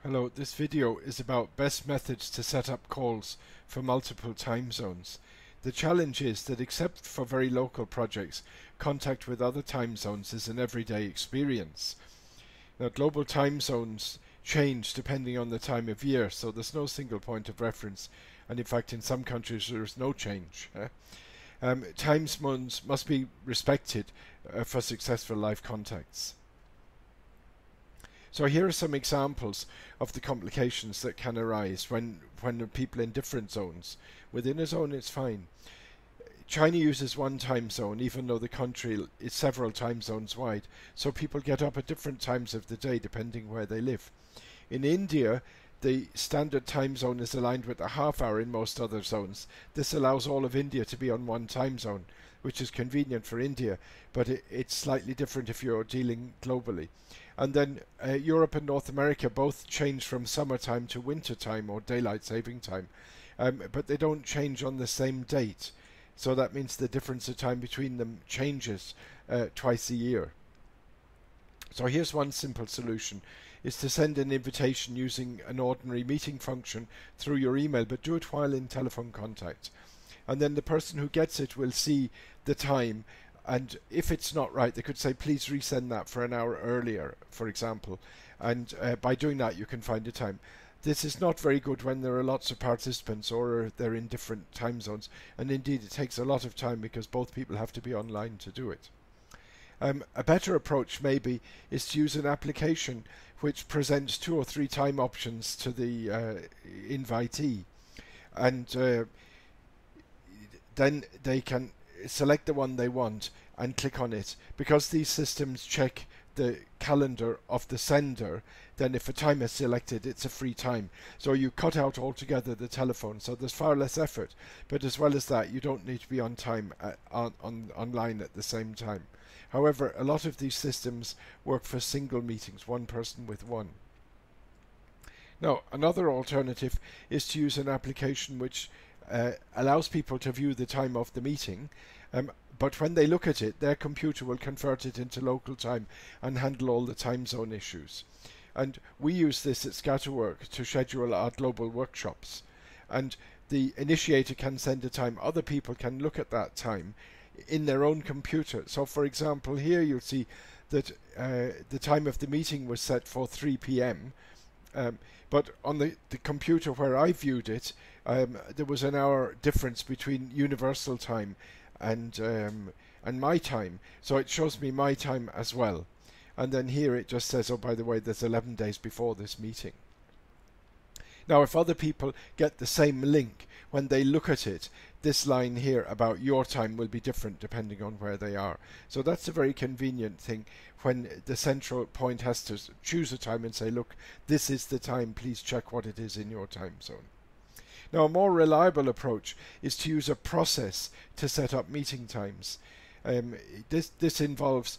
Hello, this video is about best methods to set up calls for multiple time zones. The challenge is that except for very local projects, contact with other time zones is an everyday experience. Now, global time zones change depending on the time of year, so there's no single point of reference, and in fact in some countries there is no change. Time zones must be respected for successful live contacts. So here are some examples of the complications that can arise when people in different zones. Within a zone it's fine. China uses one time zone even though the country is several time zones wide, so people get up at different times of the day depending where they live. In India, the standard time zone is aligned with a half hour in most other zones. This allows all of India to be on one time zone, which is convenient for India, but it's slightly different if you're dealing globally. And then Europe and North America both change from summertime to winter time or daylight saving time, but they don't change on the same date. So that means the difference of time between them changes twice a year. So here's one simple solution, is to send an invitation using an ordinary meeting function through your email, but do it while in telephone contact. And then the person who gets it will see the time, and if it's not right they could say please resend that for an hour earlier, for example, and by doing that you can find a time. This is not very good when there are lots of participants or they're in different time zones, and indeed it takes a lot of time because both people have to be online to do it. A better approach maybe is to use an application which presents 2 or 3 time options to the invitee, and then they can select the one they want and click on it. Because these systems check the calendar of the sender, then if a time is selected it's a free time, so you cut out altogether the telephone, so there's far less effort, but as well as that you don't need to be on time online at the same time. However, a lot of these systems work for single meetings, one person with one. Now, another alternative is to use an application which allows people to view the time of the meeting, but when they look at it, their computer will convert it into local time and handle all the time zone issues. And we use this at Scatterwork to schedule our global workshops. And the initiator can send a time, other people can look at that time in their own computer. So for example, here you'll see that the time of the meeting was set for 3 p.m. But on the computer where I viewed it, there was an hour difference between universal time and my time, so it shows me my time as well. And then here it just says, oh, by the way, there's 11 days before this meeting. Now, if other people get the same link, when they look at it, this line here about your time will be different depending on where they are. So that's a very convenient thing when the central point has to choose a time and say, look, this is the time, please check what it is in your time zone. Now, a more reliable approach is to use a process to set up meeting times. This involves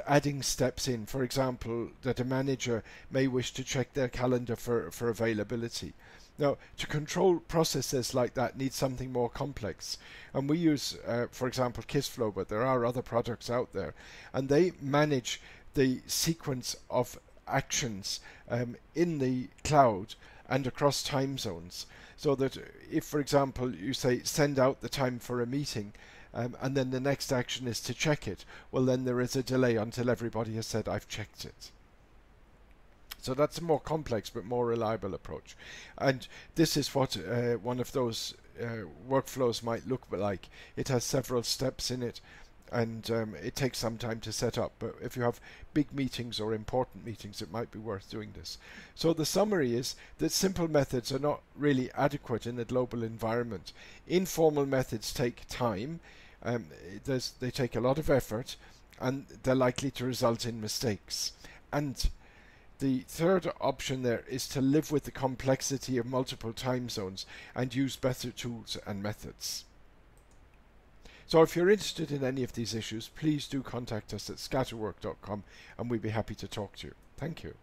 adding steps in. For example, that a manager may wish to check their calendar for availability. Now, to control processes like that needs something more complex, and we use, for example, KissFlow, but there are other products out there, and they manage the sequence of actions in the cloud and across time zones, so that if, for example, you say send out the time for a meeting, and then the next action is to check it, well then there is a delay until everybody has said I've checked it. So that's a more complex but more reliable approach. And this is what one of those workflows might look like. It has several steps in it, and it takes some time to set up. But if you have big meetings or important meetings, it might be worth doing this. So the summary is that simple methods are not really adequate in a global environment. Informal methods take time, they take a lot of effort, and they're likely to result in mistakes. And the third option there is to live with the complexity of multiple time zones and use better tools and methods. So if you're interested in any of these issues, please do contact us at scatterwork.com and we'd be happy to talk to you. Thank you.